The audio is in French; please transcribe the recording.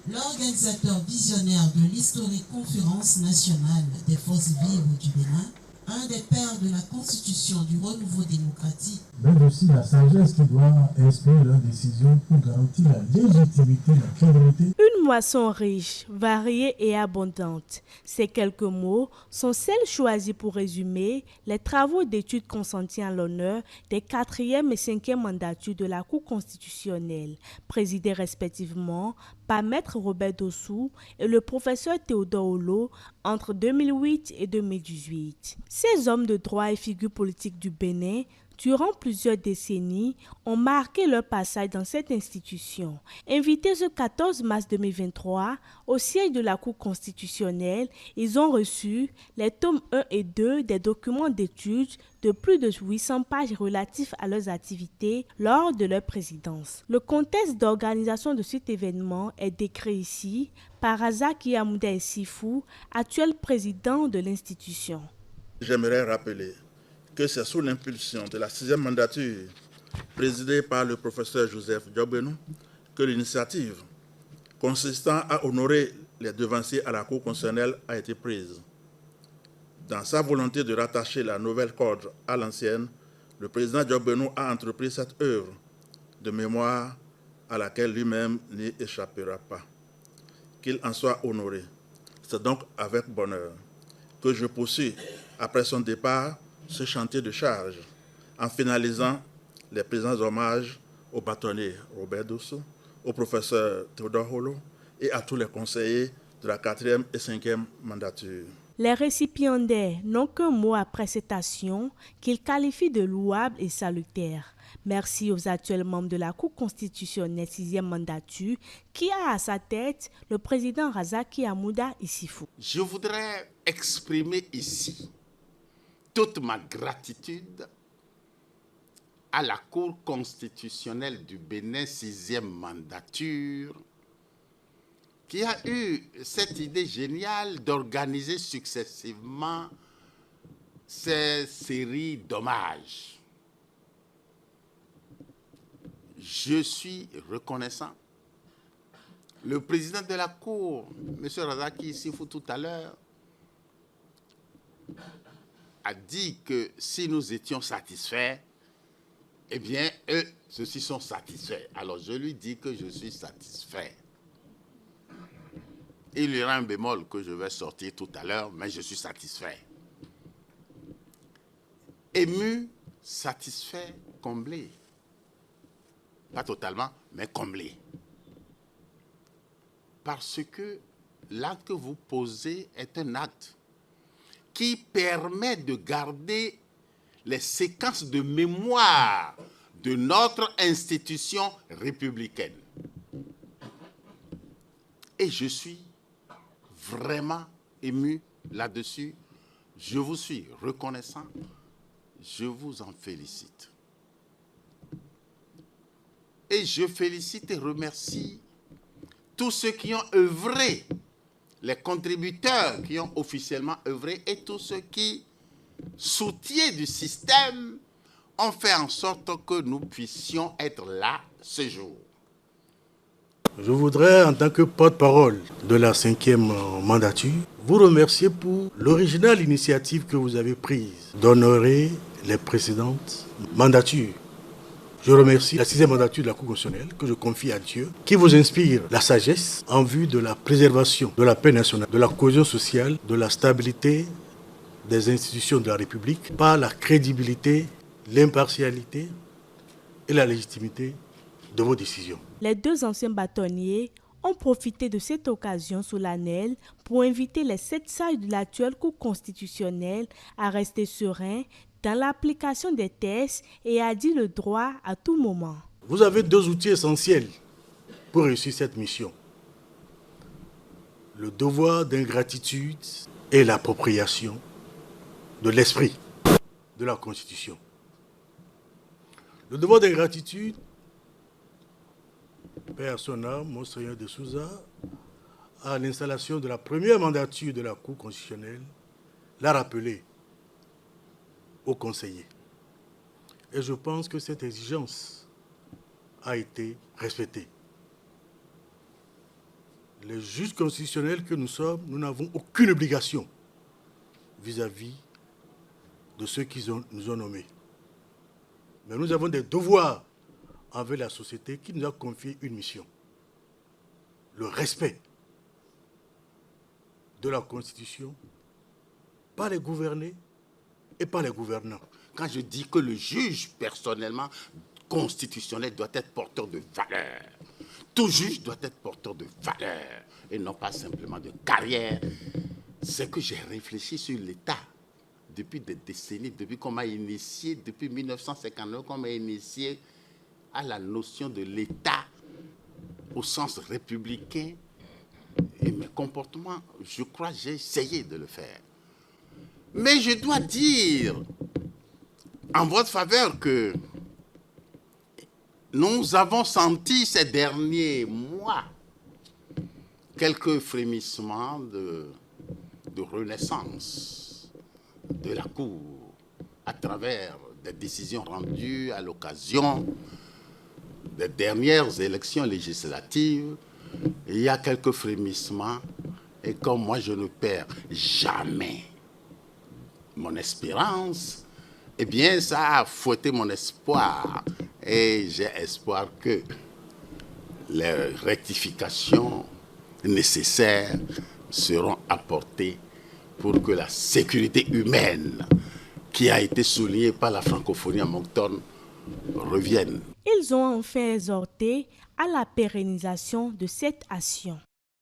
L'organisateur visionnaire de l'historique conférence nationale des forces vives du Bénin, un des pères de la constitution du renouveau démocratique, mais aussi la sagesse qui doit inspirer leurs décisions pour garantir la légitimité, la crédibilité. Une moisson riche, variée et abondante. Ces quelques mots sont celles choisies pour résumer les travaux d'études consentis en l'honneur des 4e et 5e mandatures de la Cour constitutionnelle, présidés respectivement par Maître Robert Dossou et le professeur Théodore Olo entre 2008 et 2018. Ces hommes de droit et figures politiques du Bénin durant plusieurs décennies, ont marqué leur passage dans cette institution. Invités ce 14 mars 2023 au siège de la Cour constitutionnelle, ils ont reçu les tomes 1 et 2 des documents d'études de plus de 800 pages relatifs à leurs activités lors de leur présidence. Le contexte d'organisation de cet événement est décrit ici par Razaki Hamouda Issifou, actuel président de l'institution. J'aimerais rappeler que c'est sous l'impulsion de la 6e mandature présidée par le professeur Joseph Diogbenou que l'initiative consistant à honorer les devanciers à la Cour constitutionnelle a été prise. Dans sa volonté de rattacher la nouvelle corde à l'ancienne, le président Diogbenou a entrepris cette œuvre de mémoire à laquelle lui-même n'y échappera pas. Qu'il en soit honoré. C'est donc avec bonheur que je poursuis, après son départ, ce chantier de charge, en finalisant les présents hommages au bâtonnier Robert Dossou, au professeur Théodore Olo et à tous les conseillers de la 4e et 5e mandature. Les récipiendaires n'ont qu'un mot après cette action qu'ils qualifient de louable et salutaire. Merci aux actuels membres de la Cour constitutionnelle 6e mandature qui a à sa tête le président Razaki Hamouda Issifou. Je voudrais exprimer ici toute ma gratitude à la Cour constitutionnelle du Bénin 6e mandature qui a eu cette idée géniale d'organiser successivement ces séries d'hommages. Je suis reconnaissant. Le président de la Cour, M. Razaki Issifou, tout à l'heure, a dit que si nous étions satisfaits, eh bien, eux, ceux-ci sont satisfaits. Alors, je lui dis que je suis satisfait. Il y aura un bémol que je vais sortir tout à l'heure, mais je suis satisfait. Ému, satisfait, comblé. Pas totalement, mais comblé. Parce que l'acte que vous posez est un acte qui permet de garder les séquences de mémoire de notre institution républicaine. Et je suis vraiment ému là-dessus. Je vous suis reconnaissant. Je vous en félicite. Et je félicite et remercie tous ceux qui ont œuvré, les contributeurs qui ont officiellement œuvré et tous ceux qui, soutiens du système, ont fait en sorte que nous puissions être là ce jour. Je voudrais, en tant que porte-parole de la 5e mandature, vous remercier pour l'originale initiative que vous avez prise d'honorer les précédentes mandatures. Je remercie la 6e mandature de la Cour constitutionnelle que je confie à Dieu, qui vous inspire la sagesse en vue de la préservation de la paix nationale, de la cohésion sociale, de la stabilité des institutions de la République par la crédibilité, l'impartialité et la légitimité de vos décisions. Les 2 anciens bâtonniers ont profité de cette occasion solennelle pour inviter les 7 sages de l'actuelle Cour constitutionnelle à rester sereins dans l'application des textes et à dire le droit à tout moment. Vous avez 2 outils essentiels pour réussir cette mission. Le devoir d'ingratitude et l'appropriation de l'esprit de la Constitution. Le devoir d'ingratitude, Père son âme, Monseigneur de Souza, à l'installation de la première mandature de la Cour constitutionnelle, l'a rappelé aux conseillers. Et je pense que cette exigence a été respectée. les juges constitutionnels que nous sommes, nous n'avons aucune obligation vis-à-vis de ceux qui nous ont nommés. Mais nous avons des devoirs envers la société qui nous a confié une mission. Le respect de la Constitution par les gouvernés et par les gouvernants. Quand je dis que le juge, personnellement, constitutionnel doit être porteur de valeurs. Tout juge doit être porteur de valeurs et non pas simplement de carrière. C'est que j'ai réfléchi sur l'État depuis des décennies, depuis qu'on m'a initié, depuis 1959, qu'on m'a initié à la notion de l'État au sens républicain. Et mes comportements, je crois, j'ai essayé de le faire. Mais je dois dire en votre faveur que nous avons senti ces derniers mois quelques frémissements de renaissance de la Cour à travers des décisions rendues à l'occasion des dernières élections législatives. Il y a quelques frémissements et comme moi je ne perds jamais mon espérance, eh bien ça a fouetté mon espoir et j'ai espoir que les rectifications nécessaires seront apportées pour que la sécurité humaine qui a été soulignée par la francophonie à Moncton revienne. Ils ont enfin exhorté à la pérennisation de cette action.